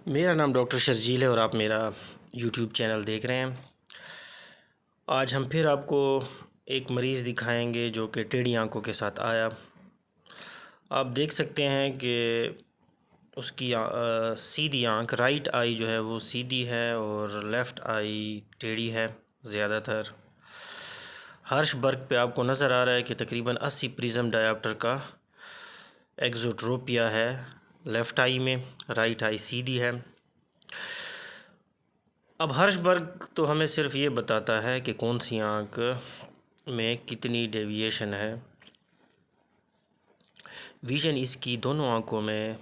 मेरा नाम डॉक्टर शर्जील है और आप मेरा यूट्यूब चैनल देख रहे हैं। आज हम फिर आपको एक मरीज़ दिखाएंगे जो कि टेढ़ी आंखों के साथ आया। आप देख सकते हैं कि उसकी सीधी आंख, राइट आई जो है वो सीधी है और लेफ़्ट आई टेढ़ी है ज़्यादातर। हर्शबर्ग पे आपको नज़र आ रहा है कि तकरीबन 80 प्रिज्म डायोप्टर का एक्सोट्रोपिया है लेफ़्ट आई में, राइट आई सीधी है। अब हर्शबर्ग तो हमें सिर्फ ये बताता है कि कौन सी आँख में कितनी डेविएशन है। विजन इसकी दोनों आँखों में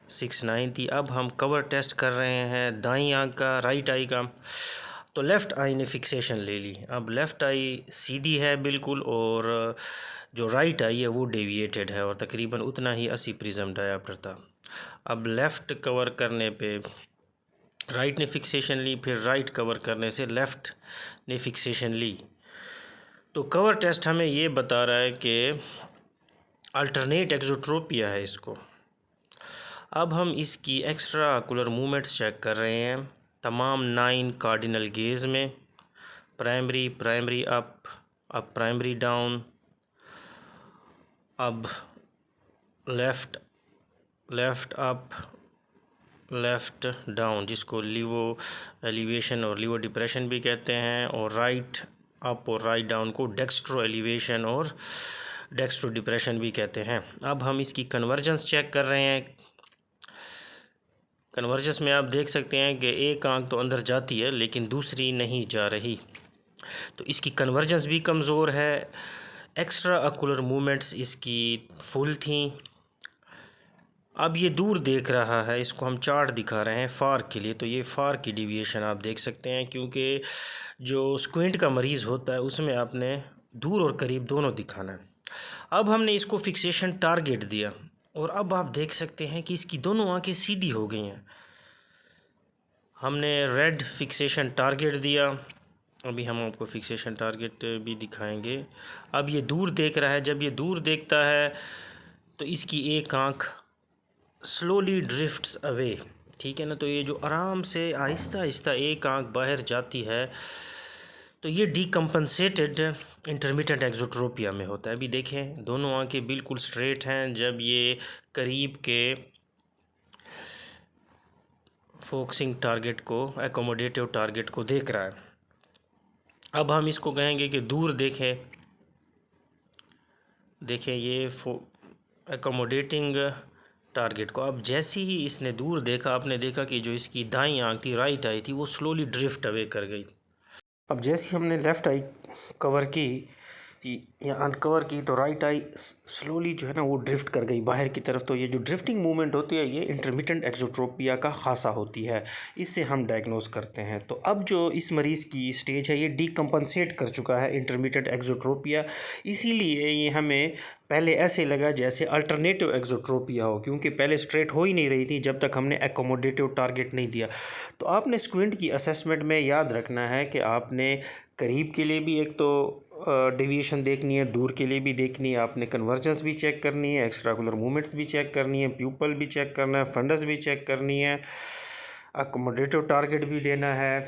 6/9 थी। अब हम कवर टेस्ट कर रहे हैं दाईं आँख का, राइट आई का। तो लेफ़्ट आई ने फिक्सेशन ले ली। अब लेफ़्ट आई सीधी है बिल्कुल और जो राइट आई है वो डेविएटेड है और तकरीबन उतना ही 80 प्रिज्म डायोप्टर था। अब लेफ़्ट कवर करने पे राइट ने फिक्सेशन ली, फिर राइट कवर करने से लेफ़्ट ने फिक्सेशन ली। तो कवर टेस्ट हमें ये बता रहा है कि अल्टरनेट एक्सोट्रोपिया है इसको। अब हम इसकी एक्स्ट्रा ऑकुलर मूवमेंट्स चेक कर रहे हैं तमाम 9 कार्डिनल गेज में। प्राइमरी अप, अब प्राइमरी डाउन, अब लेफ़्ट अप, लेफ़्ट डाउन, जिसको लिवो एलिवेशन और लिवो डिप्रेशन भी कहते हैं, और राइट अप और राइट डाउन को डेक्स्ट्रो एलिवेशन और डेक्स्ट्रो डिप्रेशन भी कहते हैं। अब हम इसकी कन्वर्जेंस चेक कर रहे हैं। कन्वर्जेंस में आप देख सकते हैं कि एक आंख तो अंदर जाती है लेकिन दूसरी नहीं जा रही, तो इसकी कन्वर्जेंस भी कमज़ोर है। एक्स्ट्रा ऑकुलर मूवमेंट्स इसकी फुल थी। अब ये दूर देख रहा है, इसको हम चार्ट दिखा रहे हैं फार के लिए। तो ये फार की डिविएशन आप देख सकते हैं, क्योंकि जो स्क्विंट का मरीज़ होता है उसमें आपने दूर और करीब दोनों दिखाना है। अब हमने इसको फिक्सेशन टारगेट दिया और अब आप देख सकते हैं कि इसकी दोनों आंखें सीधी हो गई हैं। हमने रेड फिक्सेशन टारगेट दिया, अभी हम आपको फिक्सेशन टारगेट भी दिखाएंगे। अब ये दूर देख रहा है, जब ये दूर देखता है तो इसकी एक आंख स्लोली ड्रिफ्ट्स अवे, ठीक है ना। तो ये जो आराम से आहिस्ता आहिस्ता एक आंख बाहर जाती है, तो ये डीकम्पनसेटेड इंटरमिटेंट एक्सोट्रोपिया में होता है। अभी देखें दोनों आंखें बिल्कुल स्ट्रेट हैं जब ये करीब के फोकसिंग टारगेट को, एकोमोडेटिव टारगेट को देख रहा है। अब हम इसको कहेंगे कि दूर देखें ये एकोमोडेटिंग टारगेट को। अब जैसे ही इसने दूर देखा, आपने देखा कि जो इसकी दाईं आंख थी, राइट आई थी, वो स्लोली ड्रिफ्ट अवे कर गई। अब जैसे ही हमने लेफ़्ट आई कवर की या अनकवर की, तो राइट आई स्लोली जो है ना वो ड्रिफ्ट कर गई बाहर की तरफ। तो ये जो ड्रिफ्टिंग मूवमेंट होती है ये इंटरमिटेंट एक्सोट्रोपिया का खासा होती है, इससे हम डायग्नोस करते हैं। तो अब जो इस मरीज़ की स्टेज है ये डीकम्पनसेट कर चुका है इंटरमिटेंट एक्सोट्रोपिया, इसीलिए ये हमें पहले ऐसे लगा जैसे अल्टरनेटिव एक्सोट्रोपिया हो, क्योंकि पहले स्ट्रेट हो ही नहीं रही थी जब तक हमने एकोमोडेटिव टारगेट नहीं दिया। तो आपने स्क्विंट की असेसमेंट में याद रखना है कि आपने करीब के लिए भी एक तो डेविएशन देखनी है, दूर के लिए भी देखनी है, आपने कन्वर्जेंस भी चेक करनी है, एक्स्ट्राकुलर मूवमेंट्स भी चेक करनी है, प्यूपल भी चेक करना है, फंडस भी चेक करनी है, अकोमोडेटिव टारगेट भी लेना है,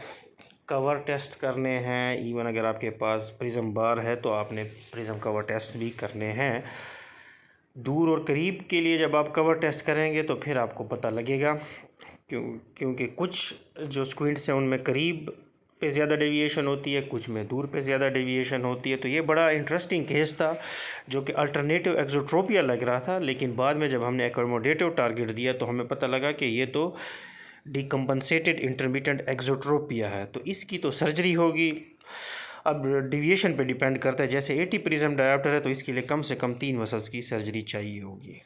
कवर टेस्ट करने हैं। इवन अगर आपके पास प्रिज्म बार है तो आपने प्रिज्म कवर टेस्ट भी करने हैं। दूर और करीब के लिए जब आप कवर टेस्ट करेंगे तो फिर आपको पता लगेगा, क्योंकि कुछ जो स्क्विंट्स हैं उनमें करीब पे ज़्यादा डेविएशन होती है, कुछ में दूर पे ज़्यादा डेविएशन होती है। तो ये बड़ा इंटरेस्टिंग केस था जो कि अल्टरनेटिव एक्सोट्रोपिया लग रहा था, लेकिन बाद में जब हमने एकोमोडेटिव टारगेट दिया तो हमें पता लगा कि ये तो डीकम्पनसेटेड इंटरमिटेंट एक्सोट्रोपिया है। तो इसकी तो सर्जरी होगी। अब डेविएशन पे डिपेंड करता है, जैसे 80 प्रिज्म डायोप्टर है तो इसके लिए कम से कम 3 मसल्स की सर्जरी चाहिए होगी।